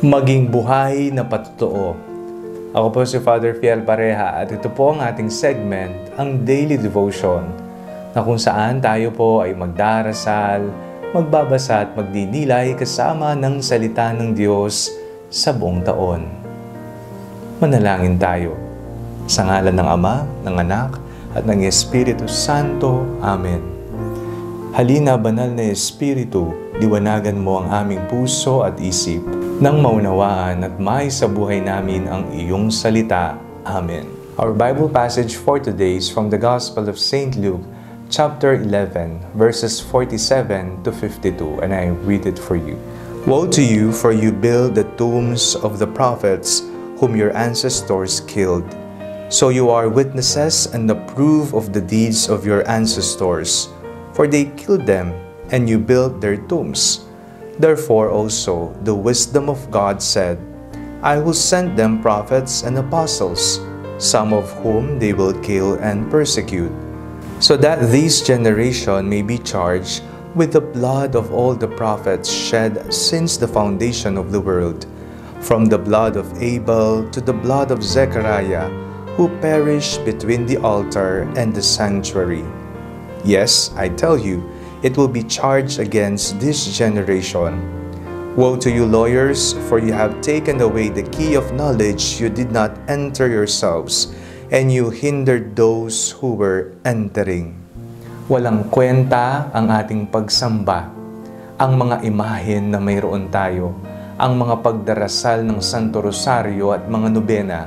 Maging buhay na patotoo. Ako po si Father Fiel Pareha at ito po ang ating segment, ang Daily Devotion, na kung saan tayo po ay magdarasal, magbabasa at magdidilay kasama ng salita ng Diyos sa buong taon. Manalangin tayo. Sa ngalan ng Ama, ng Anak, at ng Espiritu Santo. Amen. Halina, banal na Espiritu, liwanagan mo ang aming puso at isip, nang maunawaan at sa buhay namin ang iyong salita. Amen. Our Bible passage for today is from the Gospel of St. Luke, chapter 11, verses 47 to 52, and I read it for you. Woe to you, for you build the tombs of the prophets whom your ancestors killed. So you are witnesses and approve of the deeds of your ancestors, for they killed them, and you built their tombs. Therefore also the wisdom of God said, I will send them prophets and apostles, some of whom they will kill and persecute, so that this generation may be charged with the blood of all the prophets shed since the foundation of the world, from the blood of Abel to the blood of Zechariah, who perished between the altar and the sanctuary. Yes, I tell you, it will be charged against this generation. Woe to you, lawyers, for you have taken away the key of knowledge you did not enter yourselves, and you hindered those who were entering. Walang kwenta ang ating pagsamba, ang mga imahen na mayroon tayo, ang mga pagdarasal ng Santo Rosario at mga nobena,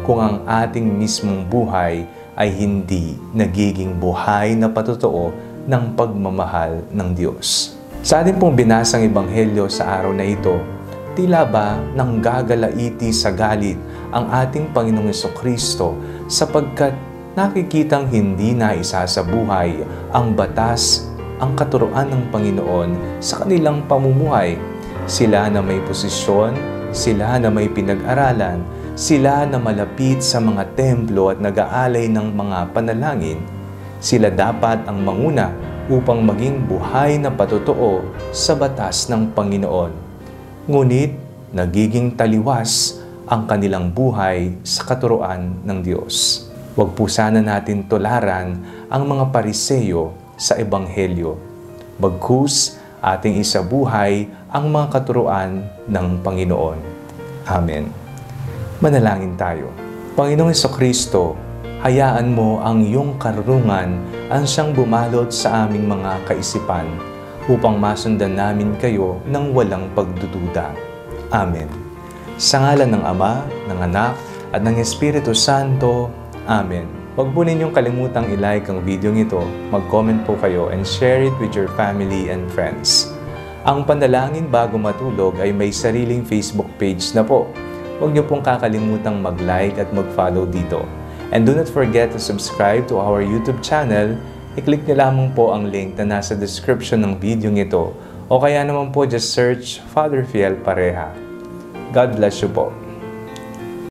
kung ang ating mismong buhay ay hindi nagiging buhay na patotoo ng pagmamahal ng Diyos. Sa ating pong binasang ebanghelyo sa araw na ito, tila ba nang gagalaiti sa galit ang ating Panginoong Jesucristo sapagkat nakikitang hindi na isa sa buhay ang batas, ang katuruan ng Panginoon sa kanilang pamumuhay. Sila na may posisyon, sila na may pinag-aralan, sila na malapit sa mga templo at nag-aalay ng mga panalangin, sila dapat ang manguna upang maging buhay na patotoo sa batas ng Panginoon. Ngunit, nagiging taliwas ang kanilang buhay sa katuruan ng Diyos. Huwag po sana natin tularan ang mga pariseyo sa Ebanghelyo. Bagkus, ating isabuhay ang mga katuruan ng Panginoon. Amen. Manalangin tayo. Panginoong Jesucristo, hayaan mo ang iyong karunungan ang siyang bumalot sa aming mga kaisipan upang masundan namin kayo ng walang pagdududa. Amen. Sa ngalan ng Ama, ng Anak, at ng Espiritu Santo. Amen. Huwag po ninyong kalimutang i-like ang video ito, mag-comment po kayo, and share it with your family and friends. Ang Panalangin Bago Matulog ay may sariling Facebook page na po. Huwag niyo pong kakalimutang mag-like at mag-follow dito. And do not forget to subscribe to our YouTube channel. I-click niyo lamang po ang link na nasa description ng video ito. O kaya naman po just search Father Fiel Pareha. God bless you po.